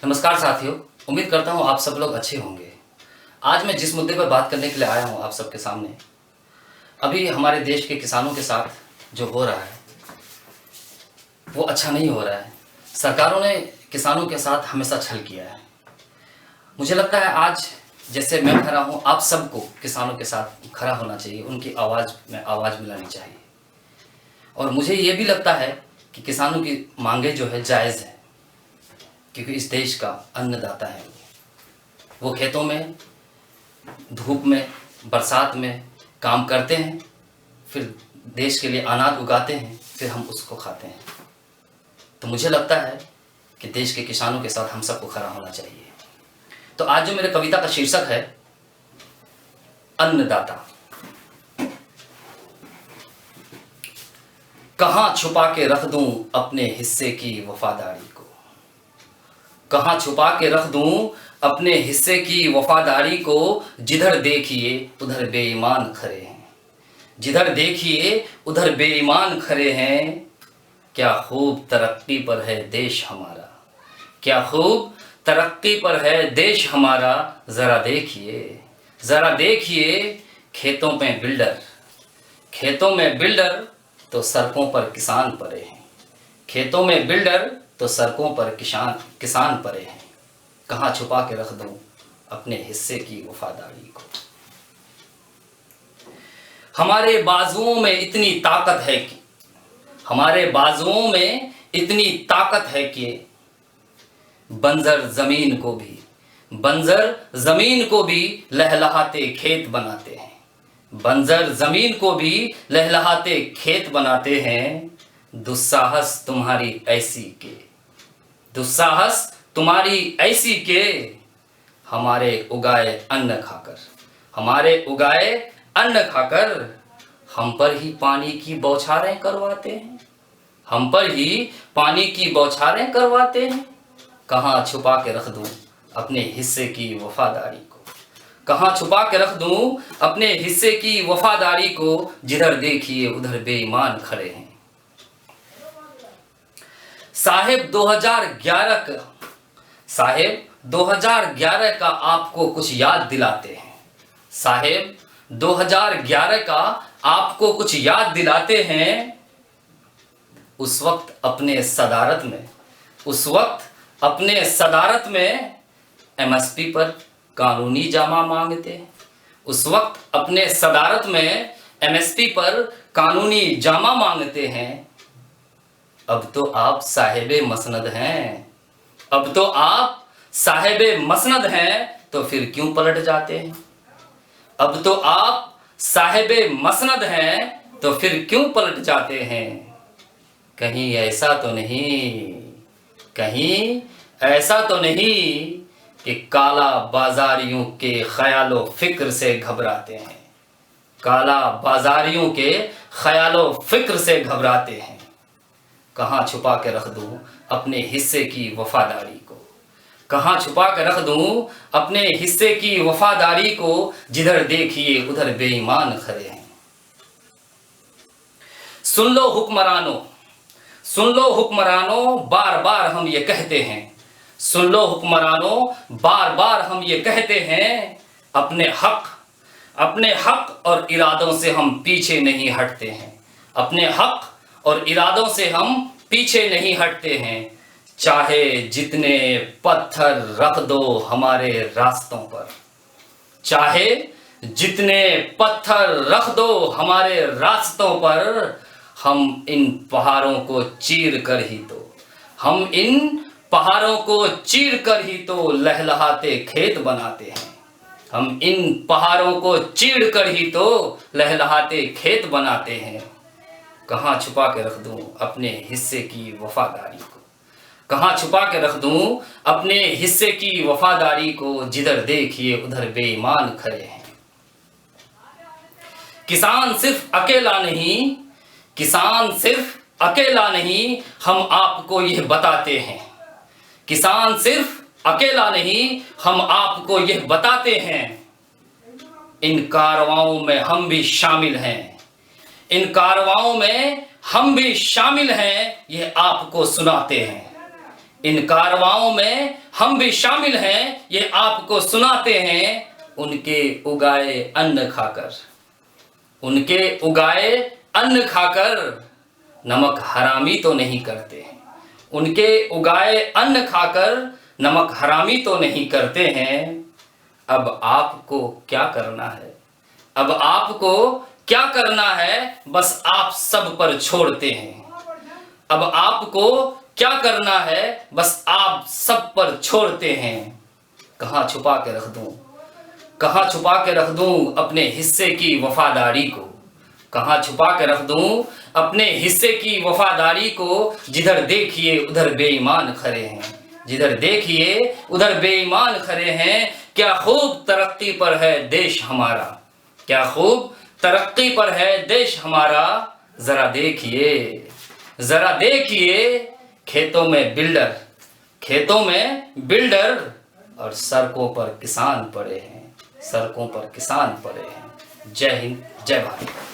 नमस्कार साथियों, उम्मीद करता हूँ आप सब लोग अच्छे होंगे। आज मैं जिस मुद्दे पर बात करने के लिए आया हूँ आप सबके सामने, अभी हमारे देश के किसानों के साथ जो हो रहा है वो अच्छा नहीं हो रहा है। सरकारों ने किसानों के साथ हमेशा छल किया है। मुझे लगता है आज जैसे मैं खड़ा हूँ, आप सबको किसानों के साथ खड़ा होना चाहिए, उनकी आवाज़ में आवाज़ मिलानी चाहिए। और मुझे ये भी लगता है कि किसानों की मांगे जो है जायज़ है, क्योंकि इस देश का अन्नदाता है। वो खेतों में, धूप में, बरसात में काम करते हैं, फिर देश के लिए अनाज उगाते हैं, फिर हम उसको खाते हैं। तो मुझे लगता है कि देश के किसानों के साथ हम सबको खड़ा होना चाहिए। तो आज जो मेरे कविता का शीर्षक है अन्नदाता। कहाँ छुपा के रख दूं अपने हिस्से की वफादारी को, कहाँ छुपा के रख दूं अपने हिस्से की वफादारी को। जिधर देखिए उधर बेईमान खड़े हैं, जिधर देखिए उधर बेईमान खड़े हैं। क्या खूब तरक्की पर है देश हमारा, क्या खूब तरक्की पर है देश हमारा। ज़रा देखिए, ज़रा देखिए खेतों में बिल्डर, खेतों में बिल्डर तो सड़कों पर किसान पड़े हैं, खेतों में बिल्डर तो सड़कों पर किसान पड़े हैं। कहाँ छुपा के रख दूं अपने हिस्से की वफादारी को। हमारे बाजुओं में इतनी ताकत है कि, हमारे बाजुओं में इतनी ताकत है कि बंजर जमीन को भी, बंजर जमीन को भी लहलहाते खेत बनाते हैं, बंजर जमीन को भी लहलहाते खेत बनाते हैं। दुस्साहस तुम्हारी ऐसी के, दुस्साहस तुम्हारी ऐसी के। हमारे उगाए अन्न खाकर, हमारे उगाए अन्न खाकर हम पर ही पानी की बौछारें करवाते हैं, हम पर ही पानी की बौछारें करवाते हैं। कहाँ छुपा के रख दूं अपने हिस्से की वफादारी को, कहाँ छुपा के रख दूं अपने हिस्से की वफादारी को। जिधर देखिए उधर बेईमान खड़े हैं। साहेब 2011 का आपको कुछ याद दिलाते हैं, साहेब 2011 का आपको कुछ याद दिलाते हैं। उस वक्त अपने सदारत में, उस वक्त अपने सदारत में एमएसपी पर कानूनी जामा मांगते हैं, उस वक्त अपने सदारत में एमएसपी पर कानूनी जामा मांगते हैं। अब तो आप साहिबे मसनद हैं, अब तो आप साहिबे मसनद हैं, तो फिर क्यों पलट जाते हैं। अब तो आप साहिबे मसनद हैं, तो फिर क्यों पलट जाते हैं। कहीं ऐसा तो नहीं, कहीं ऐसा तो नहीं कि काला बाजारियों के ख्यालों फिक्र से घबराते हैं, काला बाजारियों के ख्यालों फिक्र से घबराते हैं। कहाँ छुपा के रख दूं अपने हिस्से की वफादारी को, कहाँ छुपा के रख दूं अपने हिस्से की वफादारी को। जिधर देखिए उधर बेईमान खड़े हैं। सुन लो हुक्मरानों, सुन लो हुक्मरानों, बार बार हम ये कहते हैं, सुन लो हुक्मरानों, बार बार हम ये कहते हैं। अपने हक और इरादों से हम पीछे नहीं हटते हैं, अपने हक और इरादों से हम पीछे नहीं हटते हैं। चाहे जितने पत्थर रख दो हमारे रास्तों पर, चाहे जितने पत्थर रख दो हमारे रास्तों पर। हम इन पहाड़ों को चीर कर ही तो, हम इन पहाड़ों को चीर कर ही तो लहलहाते खेत बनाते हैं, हम इन पहाड़ों को चीर कर ही तो लहलहाते खेत बनाते हैं। कहाँ छुपा के रख दूं अपने हिस्से की वफादारी को, कहाँ छुपा के रख दूं अपने हिस्से की वफादारी को। जिधर देखिए उधर बेईमान खड़े हैं। किसान सिर्फ अकेला नहीं, किसान सिर्फ अकेला नहीं, हम आपको यह बताते हैं, किसान सिर्फ अकेला नहीं, हम आपको यह बताते हैं। इन कारवाओं में हम भी शामिल हैं, इन कारवाओं में हम भी शामिल हैं, यह आपको सुनाते हैं, इन कारवाओं में हम भी शामिल हैं, ये आपको सुनाते हैं। उनके उगाए अन्न खाकर, उनके उगाए अन्न खाकर नमक हरामी तो नहीं करते हैं। उनके उगाए अन्न खाकर नमक हरामी तो नहीं करते हैं। अब आपको क्या करना है? अब आपको क्या करना है? बस आप सब पर छोड़ते हैं। अब आपको क्या करना है? बस आप सब पर छोड़ते हैं। कहाँ छुपा के रख दूं, कहाँ छुपा के रख दूं अपने हिस्से की वफादारी को? कहाँ छुपा के रख दूं अपने हिस्से की वफादारी को? जिधर देखिए उधर बेईमान खड़े हैं, जिधर देखिए उधर बेईमान खड़े हैं। क्या खूब तरक्की पर है देश हमारा, क्या खूब तरक्की पर है देश हमारा। जरा देखिए, जरा देखिए, खेतों में बिल्डर, खेतों में बिल्डर और सड़कों पर किसान पड़े हैं, सड़कों पर किसान पड़े हैं। जय हिंद, जय भारत।